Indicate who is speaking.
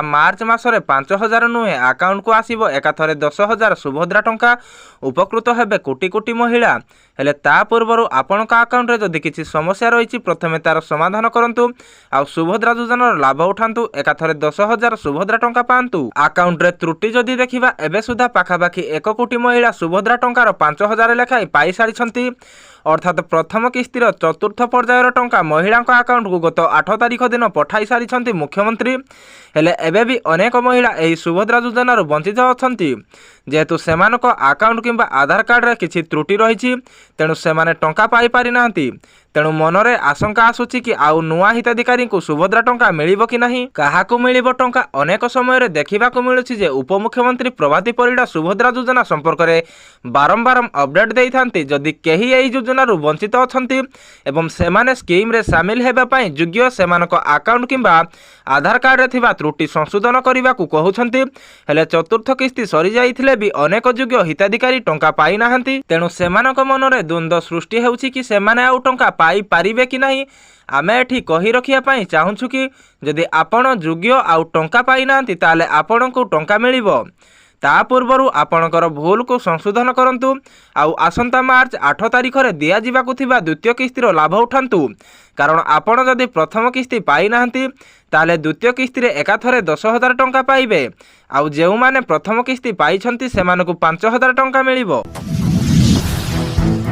Speaker 1: मार्च मासरे 5,000 नुहे आकाउंट को आसीबो एकाथरे 10,000 सुभद्रा टंका। उपकृत हेबे कोटी कोटी महिला। हेले ता पूर्वरु आपनक आकाउंट रे जदि किछि समस्या रहिछि प्रथमे तार समाधान करंतु आ सुभद्रा योजनार लाभ उठांतु एकाथरे 10,000 सुभद्रा टंका पांतु। आकाउंट रे त्रुटि जदि देखिबा एबे सुधा पाखापाखि 1 कोटी महिला सुभद्रा टंकार 5,000 लेखाई पाई सारिछंती। अर्थात प्रथम किस्तिर चतुर्थ पर्यायर टंका महिला आकाउंट को गत 8 तारिख दिन पठाई सारिछंती मुख्यमंत्री। हेले एबे भी अनेक महिला एही सुभद्रा योजनार वंचित अछंती जेहेतु सेमानक आकाउंट किंबा आधार कार्ड रे किछि त्रुटि रहिछि तेणु सेमाने टंका पाई पारि नाहंती। तेणु मनरे आशंका आसुछि कि आउ नुआ हिताधिकारी को सुभद्रा टंका मिलिबो कि नाही, काहाकु मिलिबो टंका। अनेक समय रे देखिबाकु मिलुछि जे उपमुख्यमंत्री प्रभाती परिडा सुभद्रा योजना संपर्क रे बारंबार अपडेट देइथांती। जदि केही एही योजनारु वंचित अछंती एवं सेमाने स्कीम रे शामिल हेबा पई योग्य सेमानक आकाउंट किंबा आधार कार्ड रे थिबा त्रुटि संशोधन करिबाकू कहउछंती। हेले चतुर्थ किस्ती सरी जाइथिले भी अनेक योग्य हिताधिकारी टंका पाई नाहंती। तेणु सेमानक मनरे द्वंद्व सृष्टि हेउछि कि सेमाने आउ टंका पाई पारिबे कि नाही। आमे एठी कहि रखिया पई चाहुछु कि जदि आपण योग्य आउ टंका पाई नाहंती ताले आपणकू टंका मिलिबो। ता पूर्वरु आपणकर भूल को संशोधन करंतु आउ आसंता मार्च 8 तारिख रे दिया जिबाकू थिबा द्वितीय किस्तीर लाभ उठांतु। कारण आपण जदि प्रथम किस्ती पाई नाहंती ताले द्वितीय किस्ती रे एकाथरे 10,000 टंका पाइबे। आउ जेउ माने प्रथम किस्ती पाइछंती सेमानकू 5,000 टंका मिलिबो।